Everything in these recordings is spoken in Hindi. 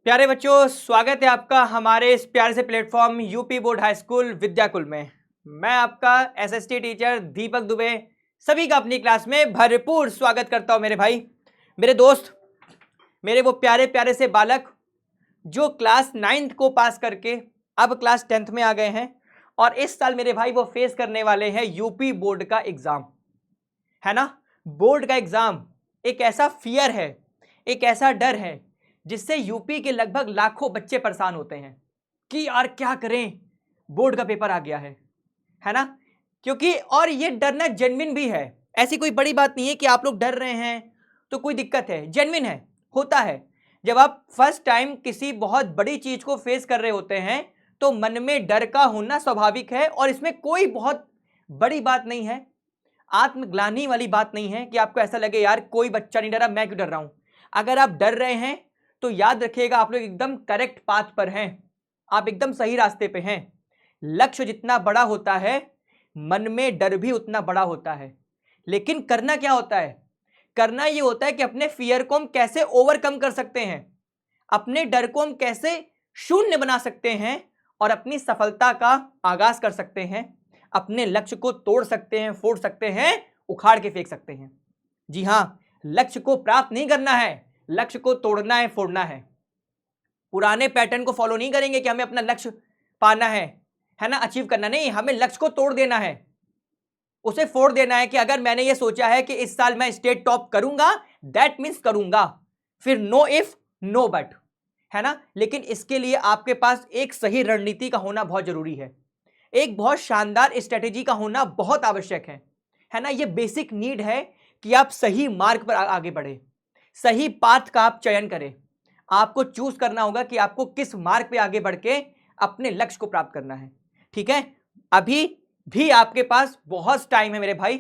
प्यारे बच्चों, स्वागत है आपका हमारे इस प्यारे से platform UP board high school Vidyakul में। मैं आपका एसएसटी टीचर दीपक दुबे सभी का अपनी क्लास में भरपूर स्वागत करता हूं। मेरे भाई, मेरे दोस्त, मेरे वो प्यारे प्यारे से बालक जो क्लास 9th को पास करके अब क्लास 10th में आ गए हैं और इस साल मेरे भाई वो फेस करने वाले हैं यूपी बोर्ड का एग्जाम, है ना। बोर्ड का एग्जाम एक ऐसा फियर है, एक ऐसा डर है जिससे यूपी के लगभग लाखों बच्चे परेशान होते हैं कि यार क्या करें, बोर्ड का पेपर आ गया है ना। क्योंकि और ये डरना जेन्युइन भी है, ऐसी कोई बड़ी बात नहीं है कि आप लोग डर रहे हैं तो कोई दिक्कत है, जेन्युइन है, होता है। जब आप फर्स्ट टाइम किसी बहुत बड़ी चीज को फेस कर रहे होते हैं तो मन में डर का होना स्वाभाविक है और इसमें कोई बहुत बड़ी बात नहीं है, आत्मग्लानि वाली बात नहीं है कि आपको ऐसा लगे यार कोई बच्चा नहीं डरा, मैं क्यों डर रहा हूं। अगर आप डर रहे हैं तो याद रखिएगा आप लोग एकदम करेक्ट पाथ पर हैं, आप एकदम सही रास्ते पे हैं। लक्ष्य जितना बड़ा होता है मन में डर भी उतना बड़ा होता है, लेकिन करना क्या होता है, करना ये होता है कि अपने फियर को हम कैसे ओवरकम कर सकते हैं, अपने डर को हम कैसे शून्य बना सकते हैं और अपनी सफलता का आगाज कर सकते हैं, अपने लक्ष्य को तोड़ सकते हैं, फोड़ सकते हैं, उखाड़ के फेंक सकते हैं। जी हां, लक्ष्य को प्राप्त नहीं करना है, लक्ष्य को तोड़ना है, फोड़ना है। पुराने पैटर्न को फॉलो नहीं करेंगे कि हमें अपना लक्ष्य पाना है ना, अचीव करना नहीं, हमें लक्ष्य को तोड़ देना है, उसे फोड़ देना है कि अगर मैंने ये सोचा है कि इस साल मैं स्टेट टॉप करूंगा, दैट मीन्स करूंगा, फिर नो इफ नो बट, है ना। लेकिन इसके लिए आपके पास एक सही रणनीति का होना बहुत जरूरी है, एक बहुत शानदार स्ट्रेटेजी का होना बहुत आवश्यक है ना। ये बेसिक नीड है कि आप सही मार्ग पर आगे बढ़े, सही पाथ का आप चयन करें। आपको चूज करना होगा कि आपको किस मार्ग पे आगे बढ़ के अपने लक्ष्य को प्राप्त करना है, ठीक है। अभी भी आपके पास बहुत टाइम है मेरे भाई,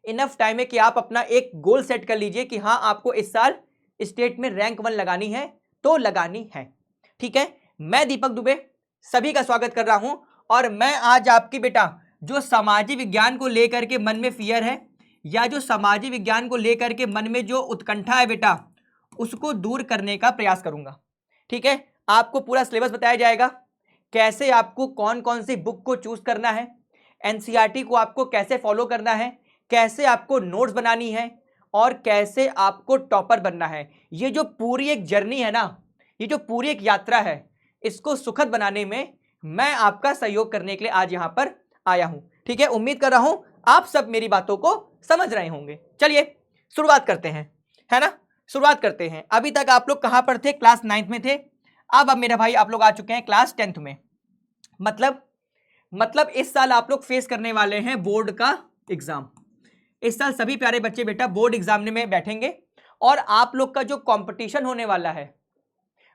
इनफ टाइम है कि आप अपना एक गोल सेट कर लीजिए कि हाँ आपको इस साल स्टेट में रैंक 1 लगानी है तो लगानी है, ठीक है। मैं दीपक दुबे सभी का स्वागत कर रहा हूं और मैं आज आपकी बेटा जो सामाजिक विज्ञान को लेकर के मन में फियर है या जो सामाजिक विज्ञान को लेकर के मन में जो उत्कंठा है बेटा, उसको दूर करने का प्रयास करूंगा, ठीक है। आपको पूरा सिलेबस बताया जाएगा, कैसे आपको कौन कौन सी बुक को चूज करना है, एनसीईआरटी को आपको कैसे फॉलो करना है, कैसे आपको नोट्स बनानी है और कैसे आपको टॉपर बनना है। ये जो पूरी एक जर्नी है ना, ये जो पूरी एक यात्रा है, इसको सुखद बनाने में मैं आपका सहयोग करने के लिए आज यहां पर आया हूं, ठीक है। उम्मीद कर रहा हूं आप सब मेरी बातों को समझ रहे होंगे। चलिए शुरुआत करते हैं, है ना, शुरुआत करते हैं। अभी तक आप लोग कहां पर थे, क्लास 9th में थे, अब मेरा भाई आप लोग आ चुके हैं क्लास 10th में। मतलब इस साल आप लोग फेस करने वाले हैं बोर्ड का एग्जाम। इस साल सभी प्यारे बच्चे बेटा बोर्ड एग्जाम में बैठेंगे और आप लोग का जो कंपटीशन होने वाला है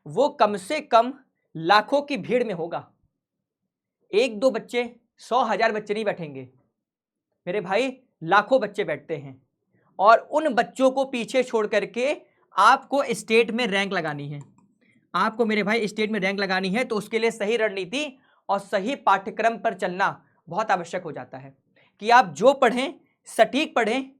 वो कम से कम लाखों की भीड़ में होगा। एक दो बच्चे, 100,000 बच्चे नहीं बैठेंगे मेरे भाई, लाखों बच्चे बैठते हैं और उन बच्चों को पीछे छोड़ करके आपको स्टेट में रैंक लगानी है। आपको मेरे भाई स्टेट में रैंक लगानी है तो उसके लिए सही रणनीति और सही पाठ्यक्रम पर चलना बहुत आवश्यक हो जाता है कि आप जो पढ़ें सटीक पढ़ें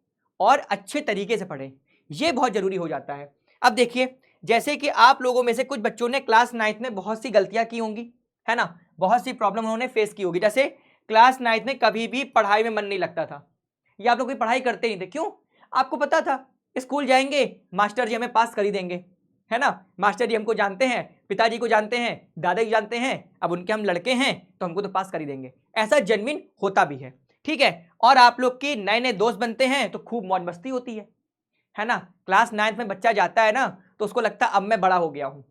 और अच्छे तरीके से पढ़ें, यह बहुत जरूरी हो जाता है। अब देखिए, जैसे कि आप लोगों में से कुछ बच्चों ने क्लास 9th में बहुत सी गलतियां की होंगी, है ना, बहुत सी प्रॉब्लम उन्होंने फेस की होगी। जैसे क्लास 9th में कभी भी पढ़ाई में मन नहीं लगता था या आप लोग भी पढ़ाई करते नहीं थे, क्यों, आपको पता था स्कूल जाएंगे मास्टर जी हमें पास कर ही देंगे, है ना। मास्टर जी हमको जानते हैं, पिताजी को जानते हैं, दादाजी जानते हैं, अब उनके हम लड़के हैं तो हमको तो पास कर ही देंगे, ऐसा जेन्युइन होता भी है, ठीक है। और आप लोग की नए नए दोस्त बनते हैं तो खूब मौज मस्ती होती है ना। क्लास 9th में बच्चा जाता है ना तो उसको लगता है अब मैं बड़ा हो गया हूं,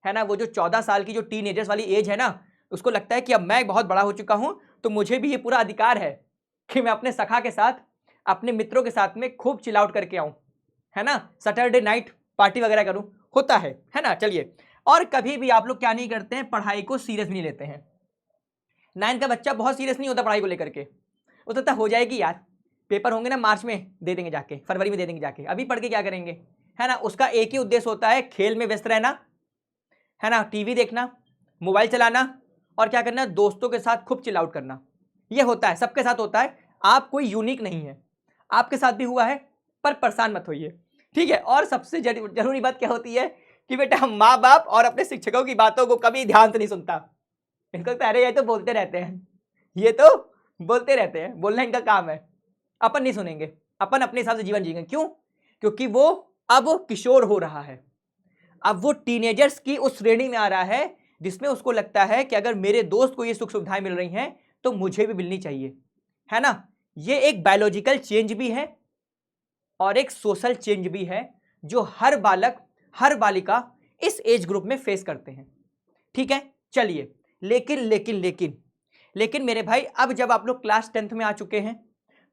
है ना। वो जो 14 साल की जो टीनेजर्स वाली एज है ना, उसको लगता है कि अब मैं बहुत बड़ा हो चुका हूं तो मुझे भी ये पूरा अधिकार है कि मैं अपने सखा के साथ, अपने मित्रों के साथ में खूब चिल आउट करके आऊं, है ना, सैटरडे नाइट पार्टी वगैरह करूं, होता है ना। चलिए, और कभी भी आप लोग क्या नहीं करते हैं, पढ़ाई को सीरियस नहीं लेते हैं। 9th का बच्चा बहुत सीरियस नहीं होता पढ़ाई को लेकर के, वो तो हो जाएगी यार, पेपर होंगे ना मार्च में दे देंगे जाके, फरवरी में दे देंगे जाके, अभी पढ़ के क्या करेंगे, है ना। उसका एक ही उद्देश्य होता है, खेल में व्यस्त रहना, है ना, टीवी देखना, मोबाइल चलाना और क्या करना, दोस्तों के साथ खूब चिल आउट करना, ये होता है, सबके साथ होता है। आप कोई यूनिक नहीं है, आपके साथ भी हुआ है, पर परेशान मत होइए, ठीक है। और सबसे जरूरी बात क्या होती है, कि बेटा माँ बाप और अपने शिक्षकों की बातों को कभी ध्यान से नहीं सुनता। इनको लगता है अरे ये तो बोलते रहते हैं, ये तो बोलते रहते हैं, बोलना इनका काम है, अपन नहीं सुनेंगे, अपन अपने हिसाब से जीवन जिएंगे। क्यों? क्योंकि वो अब किशोर हो रहा है, अब वो टीनेजर्स की उस श्रेणी में आ रहा है जिसमें उसको लगता है कि अगर मेरे दोस्त को ये सुख सुविधाएं मिल रही हैं तो मुझे भी मिलनी चाहिए, है ना। ये एक बायोलॉजिकल चेंज भी है और एक सोशल चेंज भी है जो हर बालक हर बालिका इस एज ग्रुप में फेस करते हैं। ठीक है, चलिए, लेकिन लेकिन लेकिन लेकिन मेरे भाई, अब जब आप लोग क्लास 10th में आ चुके हैं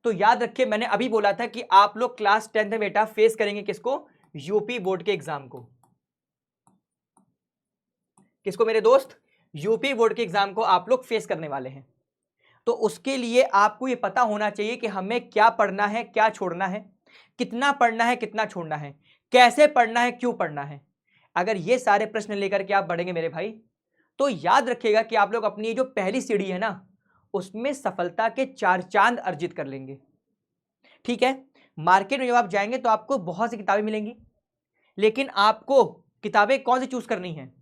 तो याद रखिए, मैंने अभी बोला था कि आप लोग क्लास 10th में बेटा फेस करेंगे किसको? यूपी बोर्ड के एग्जाम को। किसको मेरे दोस्त? यूपी बोर्ड के एग्जाम को आप लोग फेस करने वाले हैं। तो उसके लिए आपको ये पता होना चाहिए कि हमें क्या पढ़ना है, क्या छोड़ना है, कितना पढ़ना है, कितना छोड़ना है, कैसे पढ़ना है, क्यों पढ़ना है। अगर ये सारे प्रश्न लेकर के आप बढ़ेंगे मेरे भाई, तो याद रखिएगा कि आप लोग अपनी जो पहली सीढ़ी है ना, उसमें सफलता के 4 चांद अर्जित कर लेंगे। ठीक है, मार्केट में जब आप जाएंगे तो आपको बहुत सी किताबें मिलेंगी, लेकिन आपको किताबें कौन सी चूज करनी है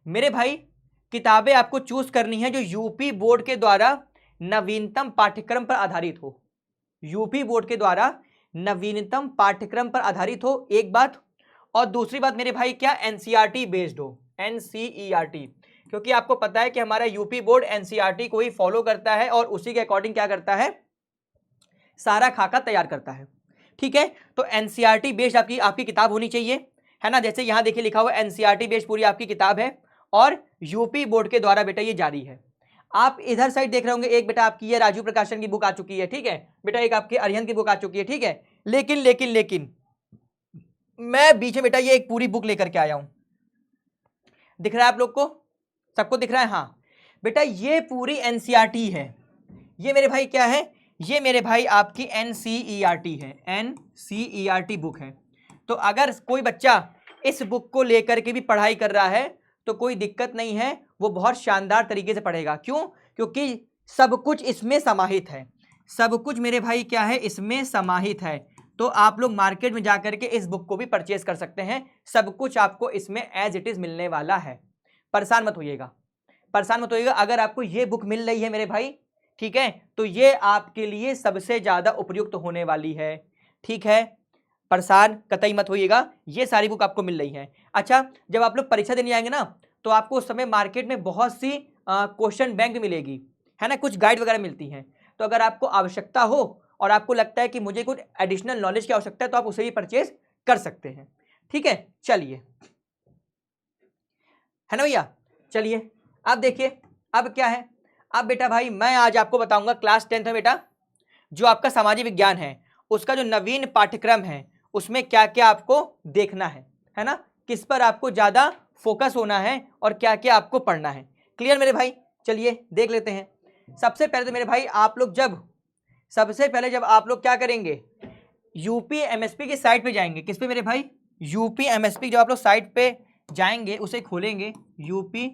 मेरे भाई? किताबें आपको चूज करनी है जो यूपी बोर्ड के द्वारा नवीनतम पाठ्यक्रम पर आधारित हो। यूपी बोर्ड के द्वारा नवीनतम पाठ्यक्रम पर आधारित हो, एक बात। और दूसरी बात मेरे भाई, क्या एनसीईआरटी बेस्ड हो, एनसीईआरटी, क्योंकि आपको पता है कि हमारा यूपी बोर्ड एनसीईआरटी को ही फॉलो करता है और उसी के अकॉर्डिंग क्या करता है, सारा खाका तैयार करता है। ठीक है, तो एनसीईआरटी बेस्ड आपकी किताब होनी चाहिए, है ना। जैसे यहां देखिए लिखा हुआ एनसीईआरटी बेस्ड पूरी आपकी किताब है और यूपी बोर्ड के द्वारा बेटा ये जारी है। आप इधर साइड देख रहे होंगे, एक बेटा आपकी ये राजू प्रकाशन की बुक आ चुकी है, ठीक है बेटा, एक आपकी अरिहंत की बुक आ चुकी है, ठीक है। लेकिन लेकिन लेकिन मैं बीच में बेटा ये एक पूरी बुक लेकर के आया हूं, दिख रहा है आप लोग को, सबको दिख रहा है? हाँ बेटा, ये पूरी एनसीईआरटी है। ये मेरे भाई क्या है? ये मेरे भाई आपकी एनसीईआरटी है, एनसीईआरटी बुक है। तो अगर कोई बच्चा इस बुक को लेकर के भी पढ़ाई कर रहा है तो कोई दिक्कत नहीं है, वो बहुत शानदार तरीके से पढ़ेगा। क्यों? क्योंकि सब कुछ इसमें समाहित है, सब कुछ मेरे भाई क्या है, इसमें समाहित है। तो आप लोग मार्केट में जाकर के इस बुक को भी परचेज कर सकते हैं, सब कुछ आपको इसमें एज इट इज मिलने वाला है। परेशान मत होइएगा, परेशान मत होइएगा। अगर आपको ये बुक मिल रही है मेरे भाई, ठीक है, तो ये आपके लिए सबसे ज्यादा उपयुक्त होने वाली है। ठीक है, परेशान कतई मत होइएगा, ये सारी बुक आपको मिल रही है। अच्छा, जब आप लोग परीक्षा देने आएंगे ना, तो आपको उस समय मार्केट में बहुत सी क्वेश्चन बैंक मिलेगी, है ना, कुछ गाइड वगैरह मिलती हैं। तो अगर आपको आवश्यकता हो और आपको लगता है कि मुझे कुछ एडिशनल नॉलेज की आवश्यकता है, तो आप उसे भी परचेज कर सकते हैं। ठीक है, चलिए, है ना भैया। चलिए अब देखिए, अब क्या है, अब बेटा भाई मैं आज आपको बताऊंगा क्लास 10th में बेटा जो आपका सामाजिक विज्ञान है उसका जो नवीन पाठ्यक्रम है उसमें क्या क्या आपको देखना है ना, किस पर आपको ज्यादा फोकस होना है और क्या क्या आपको पढ़ना है। क्लियर मेरे भाई? चलिए देख लेते हैं। सबसे पहले तो मेरे भाई आप लोग जब आप लोग क्या करेंगे, यूपी एमएसपी की साइट पे जाएंगे। किस पे मेरे भाई? UP MSP. जब आप लोग साइट पे जाएंगे, उसे खोलेंगे, यूपी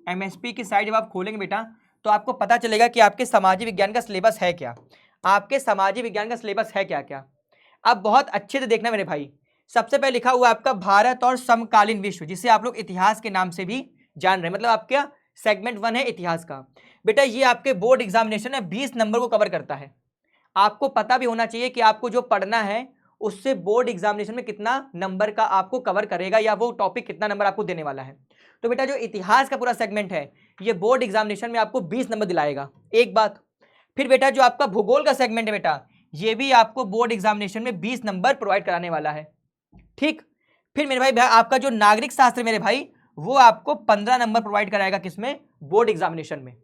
एमएसपी की साइट जब आप खोलेंगे बेटा, तो आपको पता चलेगा कि आपके सामाजिक विज्ञान का सिलेबस है क्या, आपके सामाजिक विज्ञान का सिलेबस है क्या क्या। अब बहुत अच्छे से देखना मेरे भाई। सबसे पहले लिखा हुआ आपका भारत और समकालीन विश्व, जिसे आप लोग इतिहास के नाम से भी जान रहे हैं, मतलब आपका सेगमेंट 1 है इतिहास का। बेटा ये आपके बोर्ड एग्जामिनेशन में 20 नंबर को कवर करता है। आपको पता भी होना चाहिए कि आपको जो पढ़ना है उससे बोर्ड एग्जामिनेशन में कितना नंबर का आपको कवर करेगा, या वो टॉपिक कितना नंबर आपको देने वाला है। तो बेटा जो इतिहास का पूरा सेगमेंट है ये बोर्ड एग्जामिनेशन में आपको 20 नंबर दिलाएगा, एक बात। फिर बेटा जो आपका भूगोल का सेगमेंट है बेटा, ये भी आपको बोर्ड एग्जामिनेशन में 20 नंबर प्रोवाइड कराने वाला है। ठीक, फिर मेरे भाई आपका जो नागरिक शास्त्र मेरे भाई, वो आपको 15 नंबर प्रोवाइड कराएगा, किसमें? बोर्ड एग्जामिनेशन में।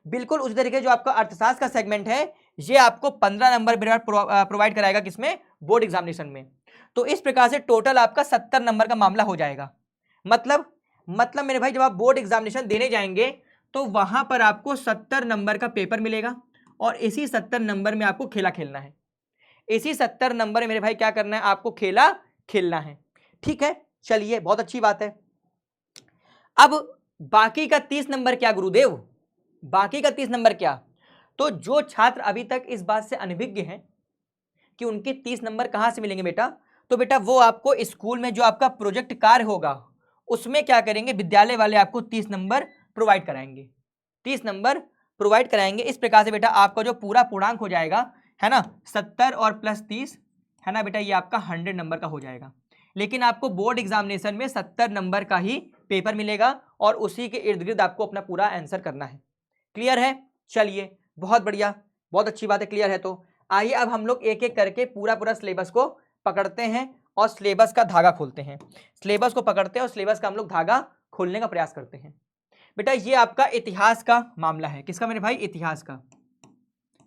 बिल्कुल उसी तरीके जो आपका अर्थशास्त्र का सेगमेंट है ये आपको 15 नंबर प्रोवाइड कराएगा, किसमें? बोर्ड एग्जामिनेशन में। तो इस प्रकार से टोटल आपका 70 नंबर का मामला हो जाएगा। मतलब मेरे भाई जब आप बोर्ड एग्जामिनेशन देने जाएंगे तो वहां पर आपको 70 नंबर का पेपर मिलेगा और इसी 70 नंबर में आपको खेला खेलना है, इसी 70 नंबर में मेरे भाई क्या करना है, आपको खेला खेलना है। ठीक है, चलिए बहुत अच्छी बात है। अब बाकी का 30 नंबर क्या गुरुदेव, बाकी का 30 नंबर क्या? तो जो छात्र अभी तक इस बात से अनभिज्ञ हैं कि उनके 30 नंबर कहां से मिलेंगे बेटा, तो बेटा वो आपको स्कूल में जो आपका प्रोजेक्ट कार्य होगा उसमें क्या करेंगे, विद्यालय वाले आपको 30 नंबर प्रोवाइड कराएंगे, 30 नंबर प्रोवाइड कराएंगे। इस प्रकार से बेटा आपका जो पूरा पूर्णांक हो जाएगा, है ना, 70 और प्लस 30, है ना बेटा, ये आपका 100 नंबर का हो जाएगा। लेकिन आपको बोर्ड एग्जामिनेशन में 70 नंबर का ही पेपर मिलेगा और उसी के इर्द गिर्द आपको अपना पूरा आंसर करना है। क्लियर है? चलिए, बहुत बढ़िया, बहुत अच्छी बात है, क्लियर है। तो आइए अब हम लोग एक एक करके पूरा पूरा सिलेबस को पकड़ते हैं और सिलेबस का धागा खोलते हैं। सिलेबस को पकड़ते हैं और सिलेबस का हम लोग धागा खोलने का प्रयास करते हैं। बेटा ये आपका इतिहास का मामला है। किसका मेरे भाई? इतिहास का।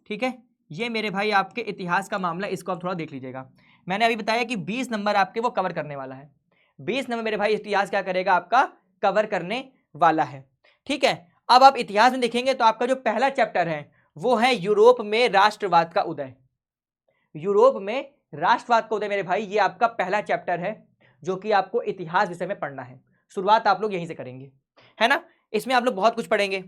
ठीक है, ये मेरे भाई आपके इतिहास का मामला, इसको आप थोड़ा देख लीजिएगा। मैंने अभी बताया कि 20 नंबर आपके वो कवर करने वाला है। 20 नंबर मेरे भाई इतिहास क्या करेगा, आपका कवर करने वाला है। ठीक है, अब आप इतिहास में देखेंगे तो आपका जो पहला चैप्टर है वो है यूरोप में राष्ट्रवाद का उदय। यूरोप में राष्ट्रवाद का उदय मेरे भाई, ये आपका पहला चैप्टर है जो कि आपको इतिहास विषय में पढ़ना है। शुरुआत आप लोग यहीं से करेंगे, है ना। इसमें आप लोग बहुत कुछ पढ़ेंगे,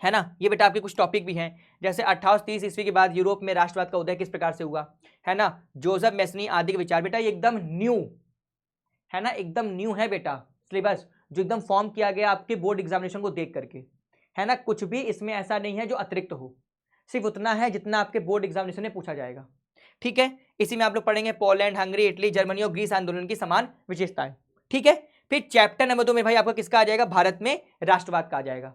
है ना। ये बेटा आपके कुछ टॉपिक भी हैं, जैसे 1830 ईस्वी के बाद यूरोप में राष्ट्रवाद का उदय किस प्रकार से हुआ, है ना। जोसेफ मेस्नी आदि के विचार, बेटा ये एकदम न्यू है ना, एकदम न्यू है बेटा सिलेबस, जो एकदम फॉर्म किया गया आपके बोर्ड एग्जामिनेशन को देख करके, है ना। कुछ भी इसमें ऐसा नहीं है जो अतिरिक्त हो, सिर्फ उतना है जितना आपके बोर्ड एग्जामिनेशन में पूछा जाएगा। ठीक है, इसी में आप लोग पढ़ेंगे पोलैंड, हंगरी, इटली, जर्मनी और ग्रीस आंदोलन की समान विशेषताएं। ठीक है, फिर चैप्टर नंबर 2 मेरे भाई आपका किसका आ जाएगा, भारत में राष्ट्रवाद का आ जाएगा।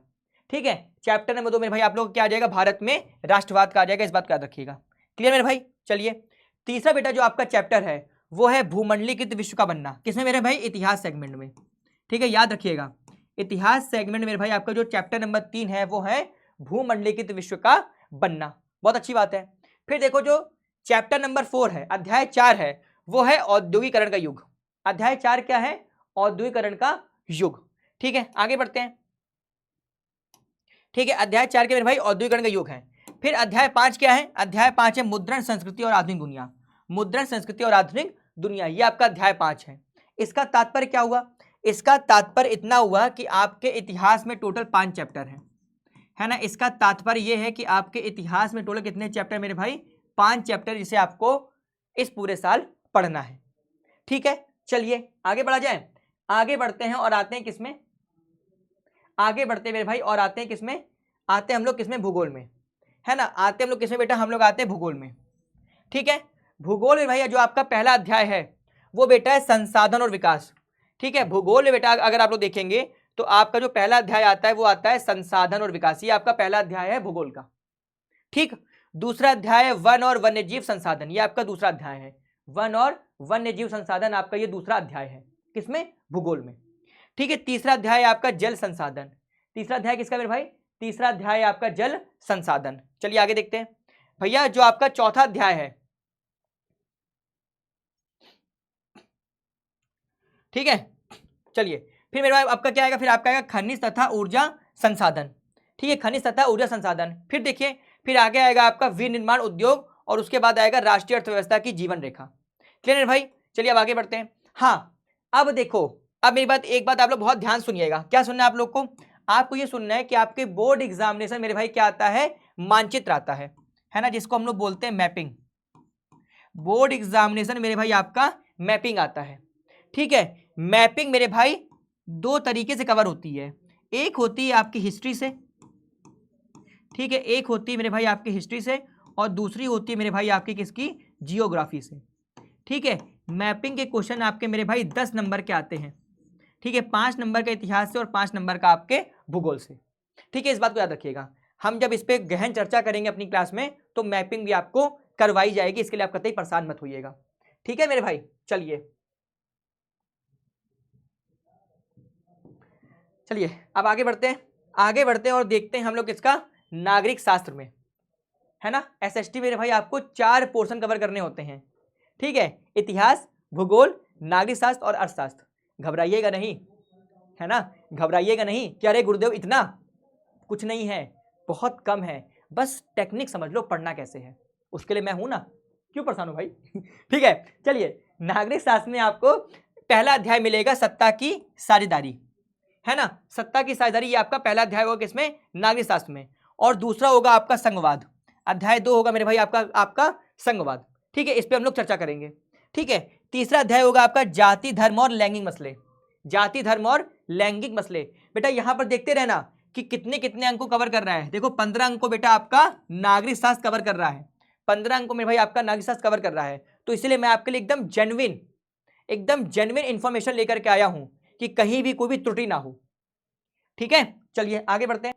ठीक है, चैप्टर नंबर 2 मेरे भाई आप लोग क्या आ जाएगा, भारत में राष्ट्रवाद का आ जाएगा, इस बात का याद रखिएगा। क्लियर मेरे भाई? चलिए, तीसरा बेटा जो आपका चैप्टर है वो है भूमंडलीकृत विश्व का बनना। किसमें मेरे भाई? इतिहास सेगमेंट में। ठीक है, याद रखिएगा, इतिहास सेगमेंट मेरे भाई आपका जो चैप्टर नंबर 3 है वो है भूमंडलीकृत विश्व का बनना। बहुत अच्छी बात है। फिर देखो जो चैप्टर नंबर 4 है, अध्याय 4 है, वो है औद्योगिकरण का युग। अध्याय 4 क्या है? औद्योगिकरण का युग। ठीक है, आगे बढ़ते हैं। ठीक है, अध्याय 4 के मेरे भाई औद्योगिकरण का युग है। फिर अध्याय 5 क्या है? अध्याय 5 है मुद्रण संस्कृति और आधुनिक दुनिया। मुद्रण संस्कृति और आधुनिक दुनिया, ये आपका अध्याय 5 है। इसका तात्पर्य क्या हुआ? इसका तात्पर्य इतना हुआ कि आपके इतिहास में टोटल 5 चैप्टर हैं, है ना। इसका तात्पर्य यह है कि आपके इतिहास में टोटल कितने चैप्टर मेरे भाई? 5 चैप्टर, जिसे आपको इस पूरे साल पढ़ना है। ठीक है, चलिए आगे बढ़ा जाए। आगे बढ़ते हैं और आते हैं किसमें? आगे बढ़ते हैं मेरे भाई और आते हैं किसमें? आते हैं हम लोग किसमें? भूगोल में, है ना। आते हैं हम लोग किसमें बेटा? हम लोग आते हैं भूगोल में। ठीक है, भूगोल में भाई जो आपका पहला अध्याय है वो बेटा है संसाधन और विकास। ठीक है, भूगोल में बेटा अगर आप लोग देखेंगे तो आपका जो पहला अध्याय आता है वो आता है संसाधन और विकास, ये आपका पहला अध्याय है भूगोल का। ठीक, दूसरा अध्याय है वन और वन्यजीव संसाधन, ये आपका दूसरा अध्याय है। वन और वन्यजीव संसाधन आपका ये दूसरा अध्याय है, किसमें? भूगोल में। ठीक है, तीसरा अध्याय आपका जल संसाधन। तीसरा अध्याय किसका मेरे भाई? तीसरा अध्याय आपका जल संसाधन। चलिए आगे देखते हैं भैया, जो आपका चौथा अध्याय है, ठीक है। चलिए फिर मेरे भाई आपका क्या आएगा? फिर आपका आएगा खनिज तथा ऊर्जा संसाधन। ठीक है, खनिज तथा ऊर्जा संसाधन। फिर देखिए, फिर आगे आएगा आपका विनिर्माण उद्योग और उसके बाद आएगा राष्ट्रीय अर्थव्यवस्था की जीवन रेखा। क्लियर है भाई? चलिए अब आगे बढ़ते हैं। हाँ, अब देखो, अब मेरी बात, एक बात आप लोग बहुत ध्यान सुनिएगा। क्या सुनना है आप लोग को? आपको ये सुनना है कि आपके बोर्ड एग्जामिनेशन मेरे भाई क्या आता है? मानचित्र आता है ना, जिसको हम लोग बोलते हैं मैपिंग। बोर्ड एग्जामिनेशन मेरे भाई आपका मैपिंग आता है। ठीक है, मैपिंग मेरे भाई दो तरीके से कवर होती है। एक होती है आपकी हिस्ट्री से, ठीक है, एक होती है मेरे भाई आपकी हिस्ट्री से और दूसरी होती है मेरे भाई आपकी किसकी? जियोग्राफी से। ठीक है, मैपिंग के क्वेश्चन आपके मेरे भाई 10 नंबर के आते हैं। ठीक है, 5 नंबर का इतिहास से और 5 नंबर का आपके भूगोल से। ठीक है, इस बात को याद रखिएगा। हम जब इस पर गहन चर्चा करेंगे अपनी क्लास में तो मैपिंग भी आपको करवाई जाएगी, इसके लिए आप कतई परेशान मत होइएगा। ठीक है मेरे भाई, चलिए चलिए अब आगे बढ़ते हैं। आगे बढ़ते हैं और देखते हैं हम लोग किसका? नागरिक शास्त्र में, है ना। एसएसटी मेरे भाई आपको 4 पोर्शन कवर करने होते हैं। ठीक है, इतिहास, भूगोल, नागरिक शास्त्र और अर्थशास्त्र। घबराइएगा नहीं, है ना, घबराइएगा नहीं कि अरे गुरुदेव इतना कुछ नहीं है, बहुत कम है, बस टेक्निक समझ लो पढ़ना कैसे है, उसके लिए मैं हूं ना, क्यों परेशान हो भाई। ठीक है, चलिए नागरिक शास्त्र में आपको पहला अध्याय मिलेगा सत्ता की साझेदारी, है ना। सत्ता की साझेदारी ये आपका पहला अध्याय होगा किसमें? नागरिक शास्त्र में। और दूसरा होगा आपका संघवाद। अध्याय 2 होगा मेरे भाई आपका संघवाद। ठीक है, इस पे हम लोग चर्चा करेंगे। ठीक है, तीसरा अध्याय होगा आपका जाति धर्म और लैंगिक मसले। जाति धर्म और लैंगिक मसले। बेटा यहां पर देखते रहना कि कितने कितने अंक को कवर कर रहा है। देखो 15 अंक को बेटा आपका नागरिक शास्त्र कवर कर रहा है, 15 अंक को मेरे भाई आपका नागरिक शास्त्र कवर कर रहा है। तो इसलिए मैं आपके लिए एकदम जेन्युइन इंफॉर्मेशन लेकर के आया हूं कि कहीं भी कोई भी त्रुटि ना हो। ठीक है, चलिए आगे बढ़ते हैं।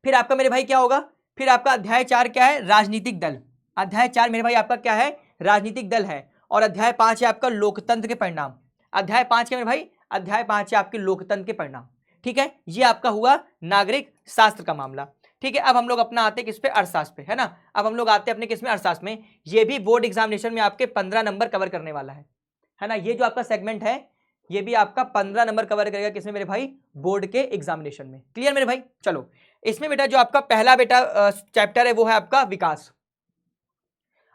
फिर आपका मेरे भाई क्या होगा, फिर आपका अध्याय 4 क्या है, राजनीतिक दल। अध्याय 4 मेरे भाई आपका क्या है, राजनीतिक दल है। और अध्याय 5 है आपका लोकतंत्र के परिणाम। अध्याय 5 क्या मेरे भाई, अध्याय 5 है आपके लोकतंत्र के परिणाम। ठीक है, ये आपका हुआ नागरिक शास्त्र का मामला। ठीक है, अब हम लोग अपना आते हैं किस पे, अर्थशास्त्र पे, है ना। अब हम लोग आते हैं अपने किस में, अर्थशास्त्र में। ये भी बोर्ड एग्जामिनेशन में आपके 15 नंबर कवर करने वाला है ना। ये जो आपका सेगमेंट है ये भी आपका 15 नंबर कवर करेगा किसमें मेरे भाई, बोर्ड के एग्जामिनेशन में। क्लियर मेरे भाई। चलो इसमें बेटा जो आपका पहला बेटा चैप्टर है वो है आपका विकास।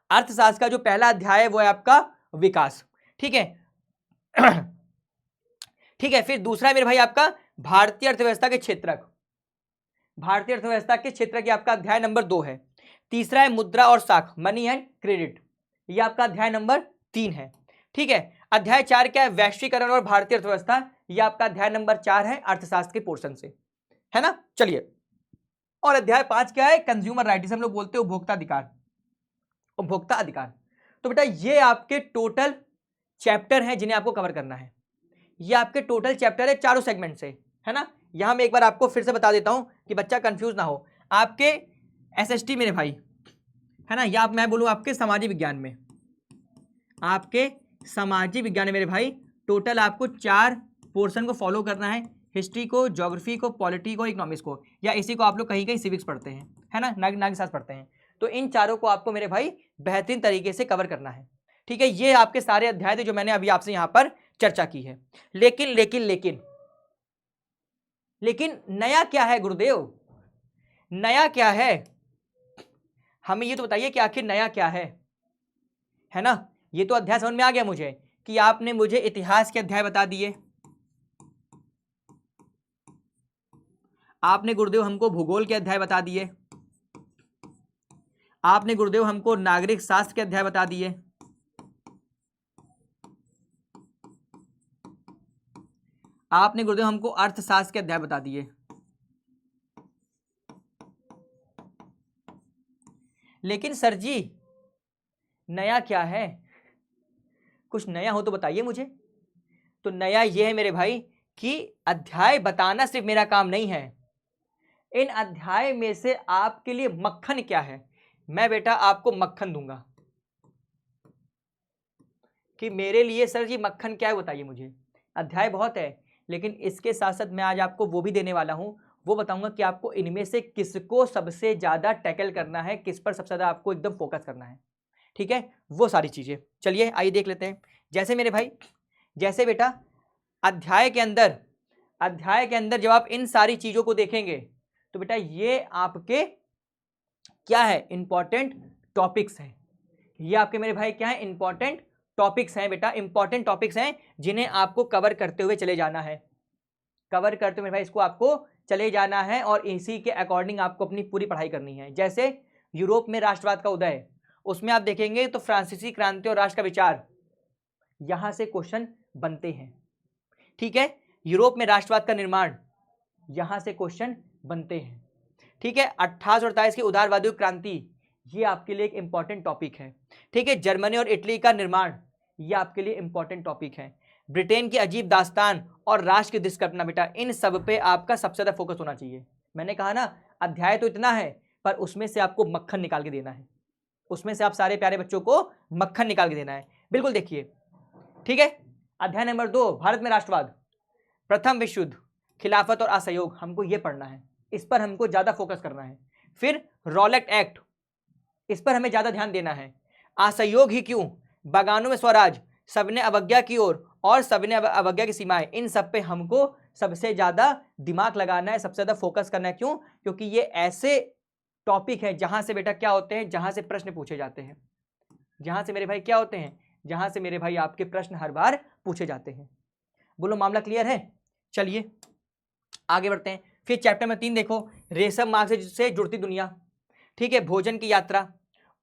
अर्थशास्त्र का जो पहला अध्याय है वो है आपका विकास। ठीक है ठीक है, फिर दूसरा है मेरे भाई आपका भारतीय अर्थव्यवस्था के क्षेत्रक। भारतीय अर्थव्यवस्था के क्षेत्र की आपका अध्याय नंबर 2 है। तीसरा है मुद्रा और साख, मनी एंड क्रेडिट, ये आपका अध्याय नंबर 3 है। ठीक है, अध्याय 4 क्या है, वैश्वीकरण और भारतीय अर्थव्यवस्था, ये आपका अध्याय नंबर 4 है अर्थशास्त्र के पोर्शन से, है ना। चलिए, और अध्याय 5 क्या है, कंज्यूमर राइट, जिसे हम लोग बोलते हैं उपभोक्ता अधिकार, उपभोक्ता अधिकार। तो बेटा ये आपके टोटल चैप्टर हैं जिन्हें आपको कवर करना है। ये आपके टोटल चैप्टर है चारों सेगमेंट से, है ना। यहां मैं एक बार आपको फिर से बता देता हूं कि बच्चा कंफ्यूज ना हो। आपके एसएसटी मेरे भाई, है ना, या मैं बोलूं आपके सामाजिक विज्ञान में, आपके सामाजिक विज्ञान में मेरे भाई टोटल आपको 4 पोर्शन को फॉलो करना है। हिस्ट्री को, ज्योग्राफी को, पॉलिटी को, इकोनॉमिक्स को, या इसी को आप लोग कहीं कहीं सिविक्स पढ़ते हैं, है ना, नागरिक शास्त्र पढ़ते हैं। तो इन चारों को आपको मेरे भाई बेहतरीन तरीके से कवर करना है। ठीक है, ये आपके सारे अध्याय थे जो मैंने अभी आपसे यहां पर चर्चा की है। लेकिन लेकिन लेकिन लेकिन नया क्या है गुरुदेव, नया क्या है, हमें ये तो बताइए कि आखिर नया क्या है ना। ये तो अध्याय समझ में आ गया मुझे कि आपने मुझे इतिहास के अध्याय बता दिए, आपने गुरुदेव हमको भूगोल के अध्याय बता दिए, आपने गुरुदेव हमको नागरिक शास्त्र के अध्याय बता दिए, आपने गुरुदेव हमको अर्थशास्त्र के अध्याय बता दिए। लेकिन सर जी नया क्या है, कुछ नया हो तो बताइए मुझे। तो नया ये है मेरे भाई कि अध्याय बताना सिर्फ मेरा काम नहीं है, इन अध्याय में से आपके लिए मक्खन क्या है, मैं बेटा आपको मक्खन दूंगा। कि मेरे लिए सर जी मक्खन क्या है बताइए मुझे। अध्याय बहुत है लेकिन इसके साथ साथ मैं आज आपको वो भी देने वाला हूं, वो बताऊंगा कि आपको इनमें से किसको सबसे ज्यादा टैकल करना है, किस पर सबसे ज्यादा आपको एकदम फोकस करना है। ठीक है, वो सारी चीजें चलिए आइए देख लेते हैं। जैसे मेरे भाई, जैसे बेटा अध्याय के अंदर जब आप इन सारी चीजों को देखेंगे तो बेटा ये आपके क्या है, इंपॉर्टेंट टॉपिक्स हैं। ये आपके मेरे भाई क्या है, इंपॉर्टेंट टॉपिक्स हैं बेटा, इंपॉर्टेंट टॉपिक्स हैं जिन्हें आपको कवर करते हुए चले जाना है, कवर करते हुए मेरे भाई इसको आपको चले जाना है और इसी के अकॉर्डिंग आपको अपनी पूरी पढ़ाई करनी है। जैसे यूरोप में राष्ट्रवाद का उदय, उसमें आप देखेंगे तो फ्रांसीसी क्रांति और राष्ट्र का विचार, यहां से क्वेश्चन बनते हैं। ठीक है, यूरोप में राष्ट्रवाद का निर्माण, यहां से क्वेश्चन बनते हैं। ठीक है, 1848 की उदारवादी क्रांति, ये आपके लिए एक इंपॉर्टेंट टॉपिक है। ठीक है, जर्मनी और इटली का निर्माण, ये आपके लिए इंपॉर्टेंट टॉपिक है। ब्रिटेन की अजीब दास्तान और राष्ट्र की दुष्कल्पना, बेटा इन सब पे आपका सबसे ज्यादा फोकस होना चाहिए। मैंने कहा ना अध्याय तो इतना है पर उसमें से आपको मक्खन निकाल के देना है, उसमें से आप सारे प्यारे बच्चों को मक्खन निकाल के देना है। बिल्कुल देखिए, ठीक है, अध्याय नंबर 2 भारत में राष्ट्रवाद, प्रथम विश्व युद्ध, खिलाफत और असहयोग, हमको ये पढ़ना है, इस पर हमको ज्यादा फोकस करना है। फिर रॉलेट एक्ट, इस पर हमें ज्यादा ध्यान देना है। असहयोग ही क्यों, बगानों में स्वराज, सबने अवज्ञा की ओर और सबने अवज्ञा की सीमाएं, इन सब पे हमको सबसे ज्यादा दिमाग लगाना है, सबसे ज्यादा फोकस करना है। क्यों, क्योंकि ये ऐसे टॉपिक है जहां से बेटा क्या होते हैं, जहां से प्रश्न पूछे जाते हैं, जहां से मेरे भाई क्या होते हैं, जहां से मेरे भाई आपके प्रश्न हर बार पूछे जाते हैं। बोलो मामला क्लियर है। चलिए आगे बढ़ते हैं। फिर चैप्टर में 3 देखो, रेशम मार्ग से जुड़ती दुनिया। ठीक है, भोजन की यात्रा,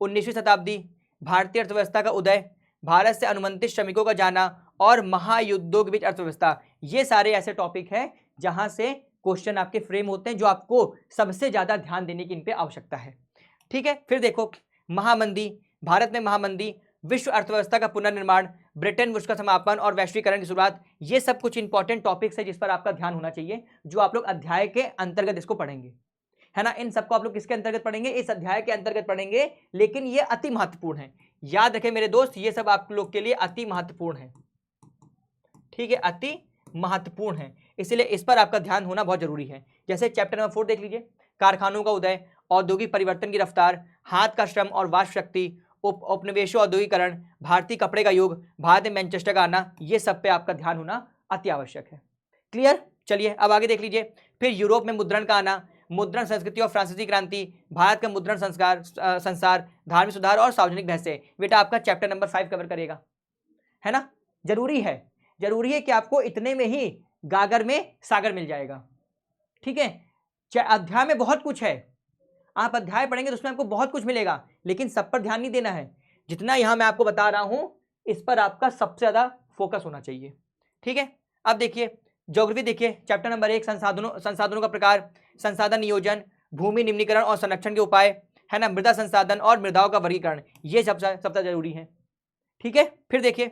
19वीं शताब्दी, भारतीय अर्थव्यवस्था का उदय, भारत से अनुबंधित श्रमिकों का जाना और महायुद्धों के बीच अर्थव्यवस्था, ये सारे ऐसे टॉपिक हैं जहां से क्वेश्चन आपके फ्रेम होते हैं, जो आपको सबसे ज्यादा ध्यान देने की इन पे आवश्यकता है। ठीक है, फिर देखो महामंदी, भारत में महामंदी, विश्व अर्थव्यवस्था का पुनर्निर्माण, ब्रिटेन वुड्स का समापन और वैश्वीकरण की शुरुआत, ये सब कुछ इंपॉर्टेंट टॉपिक्स है जिस पर आपका ध्यान होना चाहिए, जो आप लोग अध्याय के अंतर्गत इसको पढ़ेंगे, है ना। इन सबको आप लोग किसके अंतर्गत पढ़ेंगे? इस अध्याय के अंतर्गत पढ़ेंगे, लेकिन ये अति महत्वपूर्ण है। याद रखें मेरे दोस्त, ये सब आप लोग के लिए अति महत्वपूर्ण है। ठीक है, अति महत्वपूर्ण है, इसलिए इस पर आपका ध्यान होना बहुत जरूरी है। जैसे चैप्टर नंबर 4 देख लीजिए, कारखानों का उदय, औद्योगिक परिवर्तन की रफ्तार, हाथ का श्रम और वाष्प शक्ति, उपनिवेशों औद्योगिकरण, भारतीय कपड़े का युग, भारत में मैनचेस्टर का आना, ये सब पे आपका ध्यान होना अति आवश्यक है। क्लियर? चलिए अब आगे देख लीजिए। फिर यूरोप में मुद्रण का आना, मुद्रण संस्कृति और फ्रांसीसी क्रांति, भारत का मुद्रण संसार, धार्मिक सुधार और सार्वजनिक बहसें, बेटा आपका चैप्टर नंबर 5 कवर करेगा, है ना। जरूरी है, जरूरी है कि आपको इतने में ही गागर में सागर मिल जाएगा। ठीक है, अध्याय में बहुत कुछ है, आप अध्याय पढ़ेंगे तो उसमें आपको बहुत कुछ मिलेगा, लेकिन सब पर ध्यान नहीं देना है। जितना यहां मैं आपको बता रहा हूं, इस पर आपका सबसे ज्यादा फोकस होना चाहिए। ठीक है, अब देखिए ज्योग्राफी, देखिए चैप्टर नंबर 1, संसाधनों का प्रकार, संसाधन नियोजन, भूमि निम्नीकरण और संरक्षण के उपाय, है ना, मृदा संसाधन और मृदाओं का वर्गीकरण, ये सबसे जरूरी है। ठीक है, फिर देखिए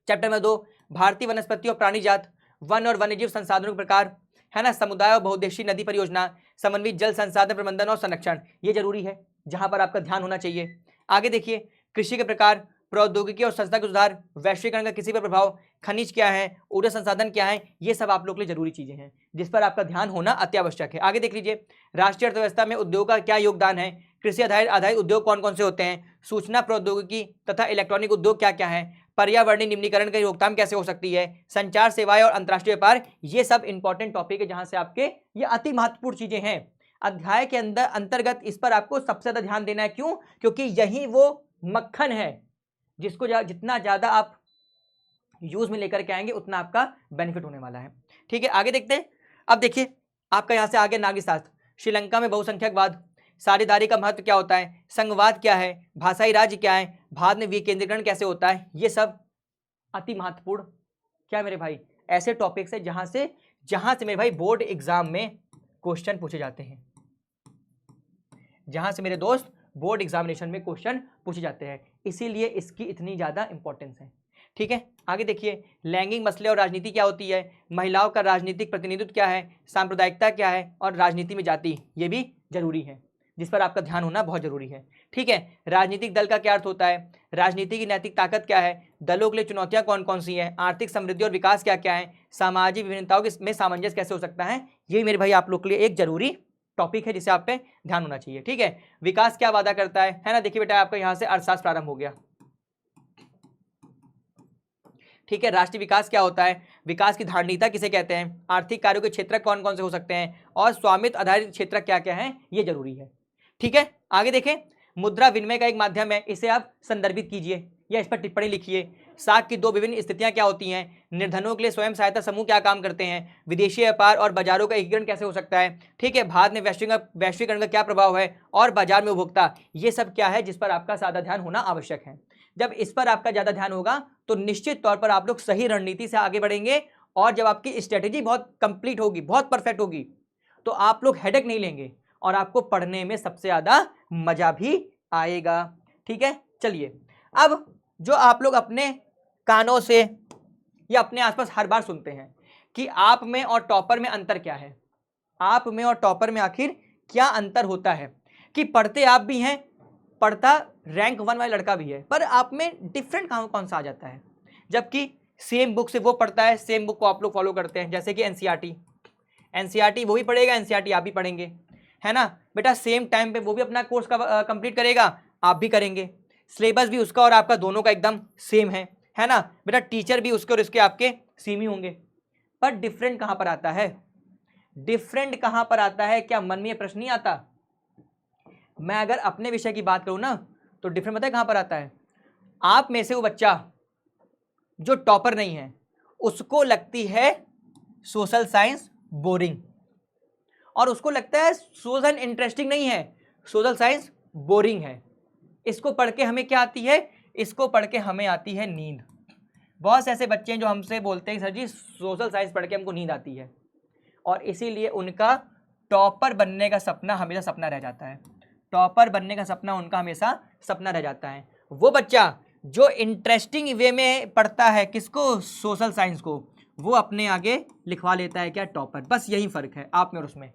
चैप्टर नंबर 2, भारतीय वनस्पति और प्राणी जात, वन और वन्यजीव संसाधनों के प्रकार, है ना, समुदाय और बहुउद्देशीय नदी परियोजना, समन्वित जल संसाधन प्रबंधन और संरक्षण, ये जरूरी है, जहां पर आपका ध्यान होना चाहिए। आगे देखिए कृषि के प्रकार, प्रौद्योगिकी और संस्था के सुधार, वैश्वीकरण का किसी पर प्रभाव, खनिज क्या है, ऊर्जा संसाधन क्या है, ये सब आप लोग के लिए जरूरी चीजें हैं जिस पर आपका ध्यान होना अत्यावश्यक है। आगे देख लीजिए राष्ट्रीय अर्थव्यवस्था में उद्योग का क्या योगदान है, कृषि आधारित उद्योग कौन कौन से होते हैं, सूचना प्रौद्योगिकी तथा इलेक्ट्रॉनिक उद्योग क्या क्या है, पर्यावरणीय निम्नीकरण की रोकथाम कैसे हो सकती है, संचार सेवाएं और अंतर्राष्ट्रीय व्यापार, ये सब इंपॉर्टेंट टॉपिक है जहां से आपके ये अति महत्वपूर्ण चीजें हैं। अध्याय के अंतर्गत इस पर आपको सबसे ज्यादा ध्यान देना है। क्यों? क्योंकि यही वो मक्खन है जिसको जितना ज्यादा आप यूज में लेकर के आएंगे उतना आपका बेनिफिट होने वाला है। ठीक है, आगे देखते हैं। अब देखिए आपका यहां से आगे नागरिक शास्त्र, श्रीलंका में बहुसंख्यकवाद, साझेदारी का महत्व क्या होता है, संघवाद क्या है, भाषाई राज्य क्या है, भारत में विकेंद्रीकरण कैसे होता है, ये सब अति महत्वपूर्ण क्या मेरे भाई ऐसे टॉपिक्स है जहां से मेरे भाई बोर्ड एग्जाम में क्वेश्चन पूछे जाते हैं, जहां से मेरे दोस्त बोर्ड एग्जामिनेशन में क्वेश्चन पूछे जाते हैं, इसीलिए इसकी इतनी ज्यादा इंपॉर्टेंस है। ठीक है, आगे देखिए लैंगिक मसले और राजनीति क्या होती है, महिलाओं का राजनीतिक प्रतिनिधित्व क्या है, सांप्रदायिकता क्या है, और राजनीति में जाति, ये भी जरूरी है जिस पर आपका ध्यान होना बहुत जरूरी है। ठीक है, राजनीतिक दल का क्या अर्थ होता है, राजनीति की नैतिक ताकत क्या है, दलों के लिए चुनौतियां कौन कौन सी हैं, आर्थिक समृद्धि और विकास क्या क्या है, सामाजिक विभिन्नताओं में सामंजस्य कैसे हो सकता है, ये मेरे भाई आप लोग के लिए एक जरूरी टॉपिक है जिसे आप पे ध्यान होना चाहिए। ठीक है, विकास क्या वादा करता है ना। देखिए बेटा आपका यहां से अर्थशास्त्र प्रारंभ हो गया। ठीक है, राष्ट्रीय विकास क्या होता है, विकास की धारणीयता किसे कहते हैं, आर्थिक कार्यों के क्षेत्र कौन कौन से हो सकते हैं, और स्वामित्व आधारित क्षेत्र क्या क्या है, ये जरूरी है। ठीक है, आगे देखें मुद्रा विनिमय का एक माध्यम है, इसे आप संदर्भित कीजिए या इस पर टिप्पणी लिखिए। साख की दो विभिन्न स्थितियां क्या होती हैं, निर्धनों के लिए स्वयं सहायता समूह क्या काम करते हैं, विदेशी व्यापार और बाजारों का एकीकरण कैसे हो सकता है। ठीक है, भारत में वैश्वीकरण का क्या प्रभाव है, और बाजार में उपभोक्ता, ये सब क्या है जिस पर आपका ज्यादा ध्यान होना आवश्यक है। जब इस पर आपका ज्यादा ध्यान होगा तो निश्चित तौर पर आप लोग सही रणनीति से आगे बढ़ेंगे, और जब आपकी स्ट्रेटेजी बहुत कंप्लीट होगी, बहुत परफेक्ट होगी, तो आप लोग हेडेक नहीं लेंगे और आपको पढ़ने में सबसे ज्यादा मजा भी आएगा। ठीक है, चलिए अब जो आप लोग अपने कानों से या अपने आसपास हर बार सुनते हैं कि आप में और टॉपर में अंतर क्या है, आप में और टॉपर में आखिर क्या अंतर होता है, कि पढ़ते आप भी हैं, पढ़ता रैंक 1 वाला लड़का भी है, पर आप में डिफरेंट कौन सा आ जाता है, जबकि सेम बुक से वो पढ़ता है, सेम बुक को आप लोग फॉलो करते हैं। जैसे कि एनसीईआरटी वो भी पढ़ेगा, एनसीईआरटी आप भी पढ़ेंगे, है ना बेटा, सेम टाइम पे वो भी अपना कोर्स का कंप्लीट करेगा, आप भी करेंगे, सिलेबस भी उसका और आपका दोनों का एकदम सेम है ना बेटा, टीचर भी उसके और इसके आपके सेम ही होंगे, पर डिफरेंट कहां पर आता है, डिफरेंट कहां पर आता है, क्या मन में ये प्रश्न नहीं आता। मैं अगर अपने विषय की बात करूं ना तो डिफरेंट पता है कहां पर आता है, आप में से वो बच्चा जो टॉपर नहीं है उसको लगती है सोशल साइंस बोरिंग, और उसको लगता है सोशल इंटरेस्टिंग नहीं है, सोशल साइंस बोरिंग है। इसको पढ़ के हमें क्या आती है, इसको पढ़ के हमें आती है नींद। बहुत से ऐसे बच्चे हैं जो हमसे बोलते हैं सर जी सोशल साइंस पढ़ के हमको नींद आती है, और इसीलिए उनका टॉपर बनने का सपना हमेशा सपना रह जाता है। टॉपर बनने का सपना उनका हमेशा सपना रह जाता है। वो बच्चा जो इंटरेस्टिंग वे में पढ़ता है किसको, सोशल साइंस को, वो अपने आगे लिखवा लेता है क्या, टॉपर। बस यही फर्क है आप में और उसमें।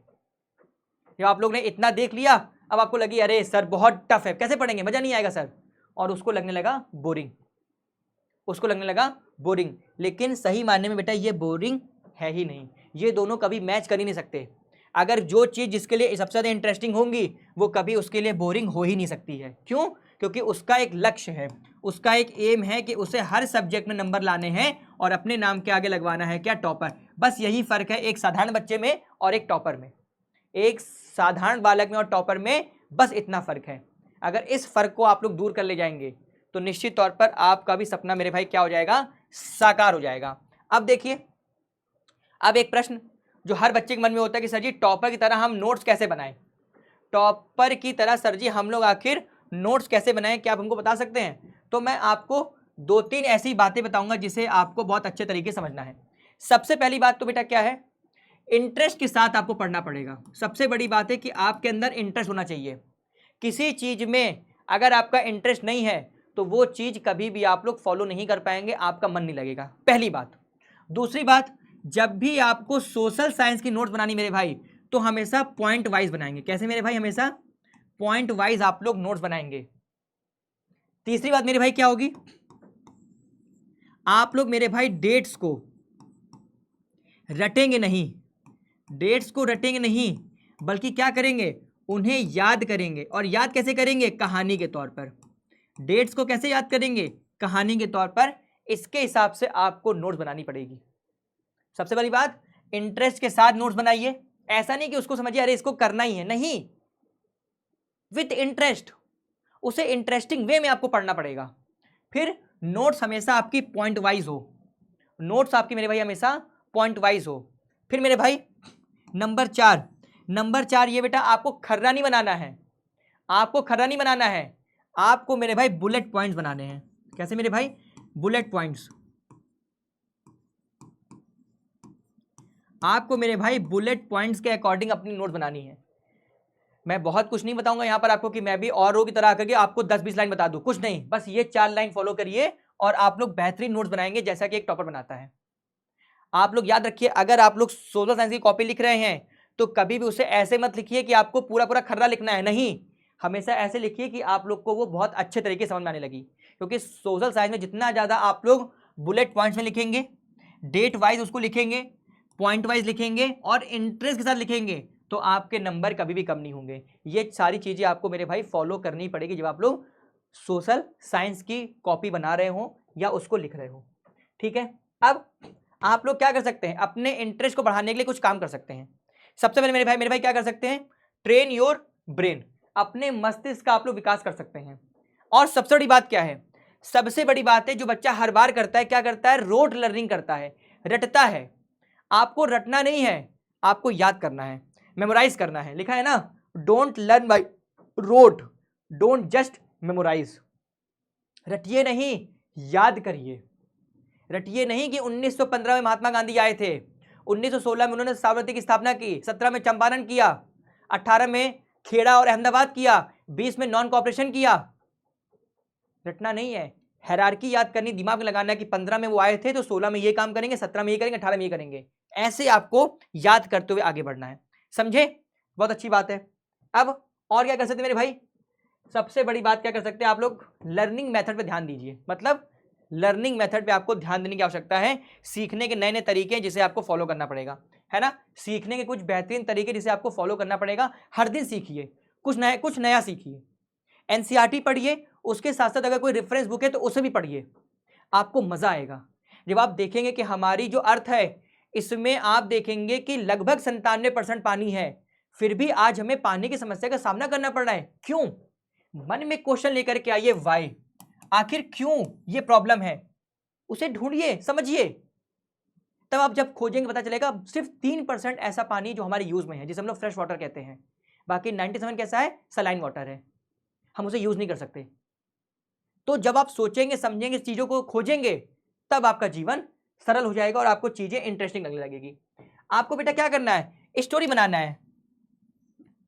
जब आप लोग ने इतना देख लिया, अब आपको लगी अरे सर बहुत टफ है, कैसे पढ़ेंगे, मजा नहीं आएगा सर, और उसको लगने लगा बोरिंग, उसको लगने लगा बोरिंग। लेकिन सही मानने में बेटा ये बोरिंग है ही नहीं, ये दोनों कभी मैच कर ही नहीं सकते। अगर जो चीज़ जिसके लिए सबसे ज़्यादा इंटरेस्टिंग होंगी वो कभी उसके लिए बोरिंग हो ही नहीं सकती है। क्यों? क्योंकि उसका एक लक्ष्य है, उसका एक एम है कि उसे हर सब्जेक्ट में नंबर लाने हैं और अपने नाम के आगे लगवाना है क्या, टॉपर। बस यही फर्क है एक साधारण बच्चे में और एक टॉपर में, एक साधारण बालक में और टॉपर में, बस इतना फर्क है। अगर इस फर्क को आप लोग दूर कर ले जाएंगे तो निश्चित तौर पर आपका भी सपना मेरे भाई क्या हो जाएगा, साकार हो जाएगा। अब देखिए, अब एक प्रश्न जो हर बच्चे के मन में होता है कि सर जी टॉपर की तरह हम नोट्स कैसे बनाएं, टॉपर की तरह सर जी हम लोग आखिर नोट्स कैसे बनाएं, क्या आप हमको बता सकते हैं? तो मैं आपको 2-3 ऐसी बातें बताऊंगा जिसे आपको बहुत अच्छे तरीके से समझना है। सबसे पहली बात तो बेटा क्या है, इंटरेस्ट के साथ आपको पढ़ना पड़ेगा। सबसे बड़ी बात है कि आपके अंदर इंटरेस्ट होना चाहिए। किसी चीज में अगर आपका इंटरेस्ट नहीं है तो वो चीज कभी भी आप लोग फॉलो नहीं कर पाएंगे, आपका मन नहीं लगेगा, पहली बात। दूसरी बात, जब भी आपको सोशल साइंस की नोट्स बनानी मेरे भाई तो हमेशा पॉइंट वाइज बनाएंगे। कैसे मेरे भाई, हमेशा पॉइंट वाइज आप लोग नोट्स बनाएंगे। तीसरी बात मेरे भाई क्या होगी, आप लोग मेरे भाई डेट्स को रटेंगे नहीं, डेट्स को रटेंगे नहीं, बल्कि क्या करेंगे, उन्हें याद करेंगे। और याद कैसे करेंगे, कहानी के तौर पर। डेट्स को कैसे याद करेंगे, कहानी के तौर पर। इसके हिसाब से आपको नोट्स बनानी पड़ेगी। सबसे बड़ी बात, इंटरेस्ट के साथ नोट्स बनाइए। ऐसा नहीं कि उसको समझिए अरे इसको करना ही है, नहीं, विथ इंटरेस्ट, उसे इंटरेस्टिंग वे में आपको पढ़ना पड़ेगा। फिर नोट्स हमेशा आपकी पॉइंट वाइज हो, नोट्स आपकी मेरे भाई हमेशा पॉइंट वाइज हो। फिर मेरे भाई नंबर 4 ये बेटा आपको खर्रा नहीं बनाना है, आपको खर्रा नहीं बनाना है, आपको मेरे भाई बुलेट पॉइंट्स बनाने हैं। कैसे मेरे भाई, बुलेट पॉइंट्स। आपको मेरे भाई बुलेट पॉइंट्स के अकॉर्डिंग अपनी नोट बनानी है। मैं बहुत कुछ नहीं बताऊंगा यहां पर आपको कि मैं भी और की तरह आकर के आपको 10-20 लाइन बता दूं, कुछ नहीं, बस ये 4 लाइन फॉलो करिए और आप लोग बेहतरीन नोट्स बनाएंगे जैसा कि एक टॉपर बनाता है। आप लोग याद रखिए, अगर आप लोग सोशल साइंस की कॉपी लिख रहे हैं तो कभी भी उसे ऐसे मत लिखिए कि आपको पूरा पूरा खर्रा लिखना है, नहीं, हमेशा ऐसे लिखिए कि आप लोग को वो बहुत अच्छे तरीके से समझ में आने लगी। क्योंकि सोशल साइंस में जितना ज़्यादा आप लोग बुलेट पॉइंट्स में लिखेंगे, डेट वाइज उसको लिखेंगे, पॉइंट वाइज लिखेंगे और इंटरेस्ट के साथ लिखेंगे तो आपके नंबर कभी भी कम नहीं होंगे। ये सारी चीज़ें आपको मेरे भाई फॉलो करनी पड़ेगी जब आप लोग सोशल साइंस की कॉपी बना रहे हो या उसको लिख रहे हो। ठीक है, अब आप लोग क्या कर सकते हैं, अपने इंटरेस्ट को बढ़ाने के लिए कुछ काम कर सकते हैं। सबसे पहले मेरे भाई क्या कर सकते हैं, ट्रेन योर ब्रेन, अपने मस्तिष्क का आप लोग विकास कर सकते हैं। और सबसे बड़ी बात क्या है, सबसे बड़ी बात है जो बच्चा हर बार करता है, क्या करता है, रोट लर्निंग करता है, रटता है। आपको रटना नहीं है, आपको याद करना है, मेमोराइज करना है। लिखा है ना, don't learn by rote, don't just memorise. रटिए नहीं, याद करिए। रटिए नहीं कि 1915 में महात्मा गांधी आए थे, 1916 में उन्होंने साबरमती की स्थापना की, 17 में चंपारण किया, 18 में खेड़ा और अहमदाबाद किया, 20 में नॉन कॉपरेशन किया। रटना नहीं है, हायरार्की याद करनी, दिमाग में लगाना कि 15 में वो आए थे तो 16 में ये काम करेंगे, 17 में ये करेंगे, 18 में ये करेंगे। ऐसे आपको याद करते हुए आगे बढ़ना है, समझे? बहुत अच्छी बात है। अब और क्या कर सकते हैं मेरे भाई, सबसे बड़ी बात क्या कर सकते हैं आप लोग, लर्निंग मेथड पे ध्यान दीजिए। मतलब लर्निंग मेथड पे आपको ध्यान देने की आवश्यकता है। सीखने के नए नए तरीके हैं जिसे आपको फॉलो करना पड़ेगा, है ना, सीखने के कुछ बेहतरीन तरीके जिसे आपको फॉलो करना पड़ेगा। हर दिन सीखिए, कुछ नया सीखिए। एनसीईआरटी पढ़िए, उसके साथ साथ अगर कोई रेफरेंस बुक है तो उसे भी पढ़िए, आपको मजा आएगा। जब आप देखेंगे कि हमारी जो अर्थ है इसमें आप देखेंगे कि लगभग 97% पानी है, फिर भी आज हमें पानी की समस्या का सामना करना पड़ रहा है। क्यों? मन में क्वेश्चन लेकर के आइए, वाई, आखिर क्यों ये प्रॉब्लम है, उसे ढूंढिए, समझिए। तब आप जब खोजेंगे पता चलेगा सिर्फ 3% ऐसा पानी जो हमारे यूज में है, जिसे हम लोग फ्रेश वाटर कहते हैं, बाकी 97 कैसा है, सलाइन वाटर है, हम उसे यूज नहीं कर सकते। तो जब आप सोचेंगे, समझेंगे, चीजों को खोजेंगे, तब आपका जीवन सरल हो जाएगा और आपको चीजें इंटरेस्टिंग लगने लगेगी। आपको बेटा क्या करना है, स्टोरी बनाना है।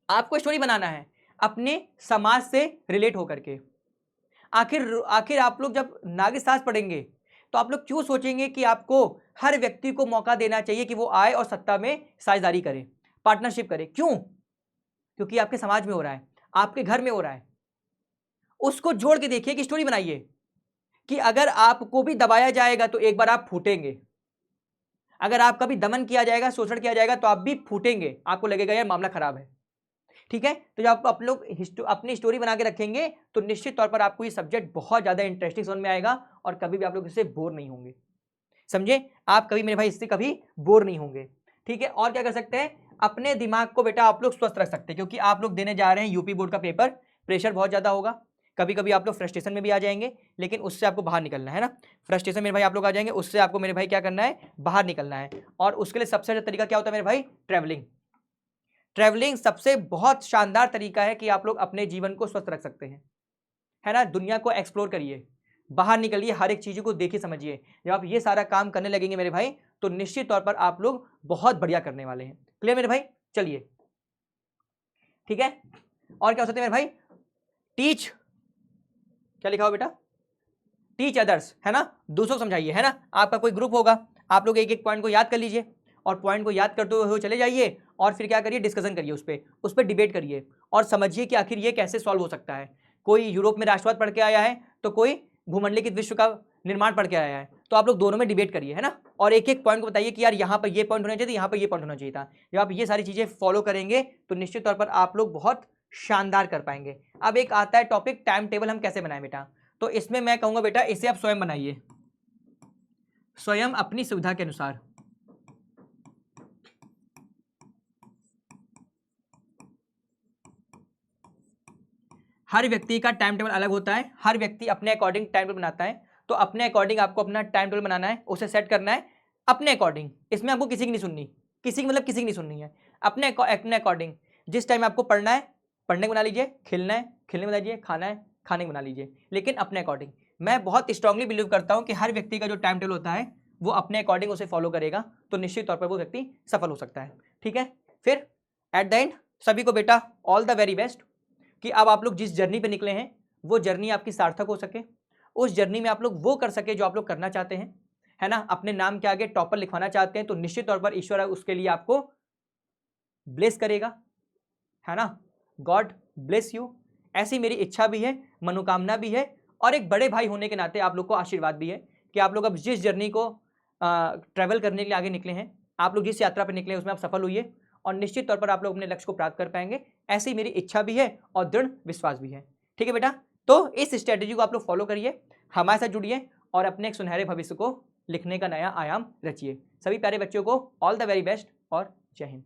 आपको स्टोरी बनाना है अपने समाज से रिलेट होकर के। आखिर आप लोग जब नागरिक शास्त्र पढ़ेंगे तो आप लोग क्यों सोचेंगे कि आपको हर व्यक्ति को मौका देना चाहिए कि वो आए और सत्ता में साझेदारी करे, पार्टनरशिप करे? क्यों? क्योंकि आपके समाज में हो रहा है, आपके घर में हो रहा है। उसको जोड़ के देखिए कि स्टोरी बनाइए कि अगर आपको भी दबाया जाएगा तो एक बार आप फूटेंगे, अगर आपका भी दमन किया जाएगा, शोषण किया जाएगा तो आप भी फूटेंगे, आपको लगेगा यार मामला खराब है। ठीक है, तो जब आप लोग अपनी स्टोरी बना के रखेंगे तो निश्चित तौर पर आपको ये सब्जेक्ट बहुत ज्यादा इंटरेस्टिंग समझ में आएगा और कभी भी आप लोग इससे बोर नहीं होंगे। समझे? आप कभी मेरे भाई इससे कभी बोर नहीं होंगे। ठीक है, और क्या कर सकते हैं, अपने दिमाग को बेटा आप लोग स्वस्थ रख सकते हैं, क्योंकि आप लोग देने जा रहे हैं यूपी बोर्ड का पेपर, प्रेशर बहुत ज्यादा होगा, कभी कभी आप लोग फ्रस्ट्रेशन में भी आ जाएंगे, लेकिन उससे आपको बाहर निकलना है ना। फ्रस्ट्रेशन मेरे भाई आप लोग आ जाएंगे, उससे आपको मेरे भाई क्या करना है, बाहर निकलना है। और उसके लिए सबसे अच्छा तरीका क्या होता है मेरे भाई, ट्रैवलिंग। ट्रैवलिंग सबसे बहुत शानदार तरीका है कि आप लोग अपने जीवन को स्वस्थ रख सकते हैं, है ना। दुनिया को एक्सप्लोर करिए, बाहर निकलिए, हर एक चीज को देखिए, समझिए। जब आप ये सारा काम करने लगेंगे मेरे भाई तो निश्चित तौर पर आप लोग बहुत बढ़िया करने वाले हैं। क्लियर मेरे भाई? चलिए ठीक है, और क्या हो सकता है मेरे भाई, टीच, क्या लिखा हो बेटा, टीच अदर्स, है ना, दूसरों को समझाइए, है ना। आपका कोई ग्रुप होगा, आप लोग एक एक पॉइंट को याद कर लीजिए और पॉइंट को याद करते हुए चले जाइए और फिर क्या करिए, डिस्कशन करिए, उस पर डिबेट करिए और समझिए कि आखिर ये कैसे सॉल्व हो सकता है। कोई यूरोप में राष्ट्रवाद पढ़ के आया है तो कोई भूमंडलीकृत विश्व का निर्माण पढ़ के आया है, तो आप लोग दोनों में डिबेट करिए, है ना। और एक एक पॉइंट को बताइए कि यार यहाँ पर ये पॉइंट होना चाहिए था, यहाँ पर ये पॉइंट होना चाहिए था। जब आप ये सारी चीजें फॉलो करेंगे तो निश्चित तौर पर आप लोग बहुत शानदार कर पाएंगे। अब एक आता है टॉपिक, टाइम टेबल हम कैसे बनाएं बेटा। तो इसमें मैं कहूंगा बेटा इसे आप स्वयं बनाइए, स्वयं अपनी सुविधा के अनुसार। हर व्यक्ति का टाइम टेबल अलग होता है, हर व्यक्ति अपने अकॉर्डिंग टाइम टेबल बनाता है, तो अपने अकॉर्डिंग आपको अपना टाइम टेबल बनाना है, उसे सेट करना है अपने अकॉर्डिंग। इसमें आपको किसी की नहीं सुननी, किसी की मतलब किसी की नहीं सुननी है, अपने अकॉर्डिंग। जिस टाइम आपको पढ़ना है पढ़ने को बना लीजिए, खेलना है खेलने बना लीजिए, खाना है खाने को बना लीजिए, लेकिन अपने अकॉर्डिंग। मैं बहुत स्ट्रांगली बिलीव करता हूं कि हर व्यक्ति का जो टाइम टेबल होता है वो अपने अकॉर्डिंग उसे फॉलो करेगा तो निश्चित तौर पर वो व्यक्ति सफल हो सकता है। ठीक है, फिर एट द एंड सभी को बेटा ऑल द वेरी बेस्ट, कि अब आप लोग जिस जर्नी पे निकले हैं वो जर्नी आपकी सार्थक हो सके, उस जर्नी में आप लोग वो कर सके जो आप लोग करना चाहते हैं, है ना। अपने नाम के आगे टॉपर लिखवाना चाहते हैं तो निश्चित तौर पर ईश्वर उसके लिए आपको ब्लेस करेगा, है ना। गॉड ब्लेस यू, ऐसी मेरी इच्छा भी है, मनोकामना भी है, और एक बड़े भाई होने के नाते आप लोग को आशीर्वाद भी है कि आप लोग अब जिस जर्नी को ट्रैवल करने के लिए आगे निकले हैं, आप लोग जिस यात्रा पर निकले हैं उसमें आप सफल हुई और निश्चित तौर पर आप लोग अपने लक्ष्य को प्राप्त कर पाएंगे, ऐसी मेरी इच्छा भी है और दृढ़ विश्वास भी है। ठीक है बेटा, तो इस स्ट्रेटेजी को आप लोग फॉलो करिए, हमारे साथ जुड़िए और अपने एक सुनहरे भविष्य को लिखने का नया आयाम रचिए। सभी प्यारे बच्चों को ऑल द वेरी बेस्ट और जय हिंद।